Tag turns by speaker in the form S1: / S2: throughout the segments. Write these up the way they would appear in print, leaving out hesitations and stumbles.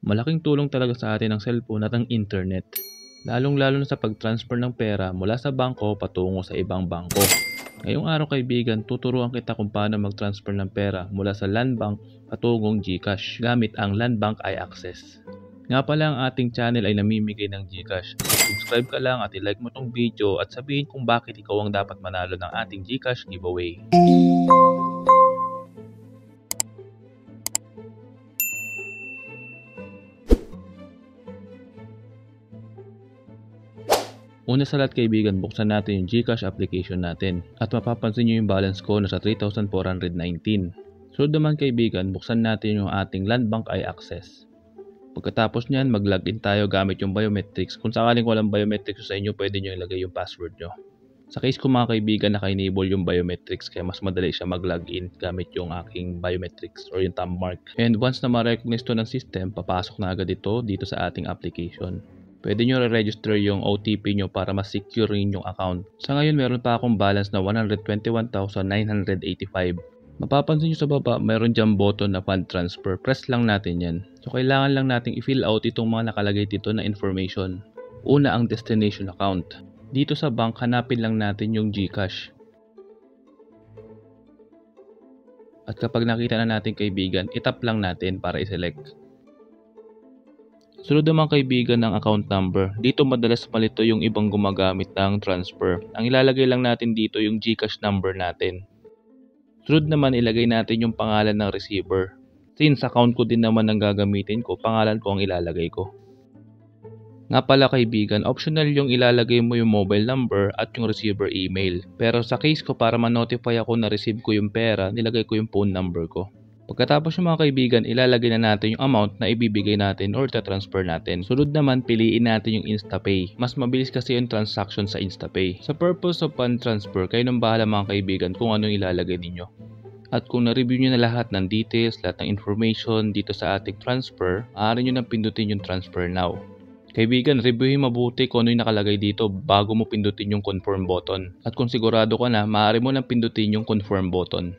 S1: Malaking tulong talaga sa atin ang cellphone at ang internet. Lalong-lalo na sa pag-transfer ng pera mula sa bangko patungo sa ibang bangko. Ngayong araw kaibigan, tuturuan kita kung paano mag-transfer ng pera mula sa Landbank patungong GCash gamit ang Landbank iAccess. Nga pala ang ating channel ay namimigay ng GCash. Subscribe ka lang at i-like mo tong video at sabihin kung bakit ikaw ang dapat manalo ng ating GCash giveaway. Una sa lahat kaibigan, buksan natin yung GCash application natin at mapapansin nyo yung balance ko nasa 3,419. So naman kaibigan, buksan natin yung ating Landbank iAccess. Pagkatapos nyan, mag-login tayo gamit yung biometrics. Kung sakaling walang biometrics sa inyo, pwede nyo ilagay yung password nyo. Sa case ko mga kaibigan, naka-enable yung biometrics kaya mas madali siya mag-login gamit yung aking biometrics or yung thumb mark. And once na ma-recognize to ng system, papasok na agad ito dito sa ating application. Pwede nyo re-register yung OTP nyo para mas secure rin yung account. Sa ngayon, meron pa akong balance na 121,985. Mapapansin nyo sa baba, meron dyan button na fund transfer. Press lang natin yan. So, kailangan lang nating i-fill out itong mga nakalagay dito na information. Una, ang destination account. Dito sa bank, hanapin lang natin yung GCash. At kapag nakita na natin kaibigan, itap lang natin para i-select. Sunod naman kaibigan ng account number. Dito madalas malito yung ibang gumagamit ng transfer. Ang ilalagay lang natin dito yung GCash number natin. Sunod naman ilagay natin yung pangalan ng receiver. Since account ko din naman ang gagamitin ko, pangalan ko ang ilalagay ko. Nga pala kaibigan, optional yung ilalagay mo yung mobile number at yung receiver email. Pero sa case ko para ma-notify ako na receive ko yung pera, nilagay ko yung phone number ko. Pagkatapos yung mga kaibigan, ilalagay na natin yung amount na ibibigay natin or transfer natin. Sunod naman, piliin natin yung InstaPay. Mas mabilis kasi yung transaction sa InstaPay. Sa purpose of fund transfer, kayo nang bahala mga kaibigan kung anong ilalagay ninyo. At kung na-review nyo na lahat ng details, lahat ng information dito sa ating transfer, maaari nyo nang pindutin yung transfer now. Kaibigan, reviewin mabuti kung ano yung nakalagay dito bago mo pindutin yung confirm button. At kung sigurado ka na, maaari mo nang pindutin yung confirm button.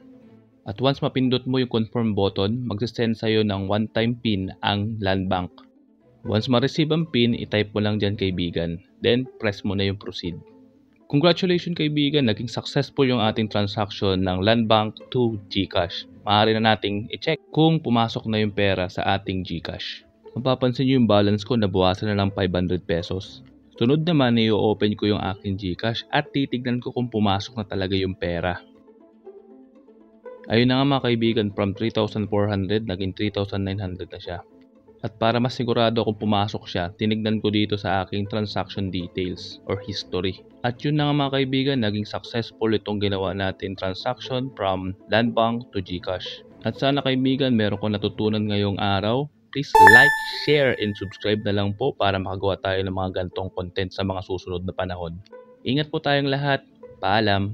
S1: At once mapindot mo yung confirm button, magsisend sa'yo ng one-time PIN ang Landbank. Once ma-receive ang PIN, itype mo lang dyan kaibigan. Then, press mo na yung proceed. Congratulations kaibigan, naging successful yung ating transaction ng Landbank to GCash. Maaari na nating i-check kung pumasok na yung pera sa ating GCash. Mapapansin nyo yung balance ko, nabawasan na lang 500 pesos. Sunod naman, i-open ko yung aking GCash at titignan ko kung pumasok na talaga yung pera. Ayun na nga mga kaibigan, from 3,400 naging 3,900 na siya. At para mas sigurado kung pumasok siya, tinignan ko dito sa aking transaction details or history. At yun na nga mga kaibigan, naging successful itong ginawa natin transaction from Landbank to GCash. At sana kaibigan, meron kong natutunan ngayong araw. Please like, share, and subscribe na lang po para makagawa tayo ng mga gantong content sa mga susunod na panahon. Ingat po tayong lahat. Paalam!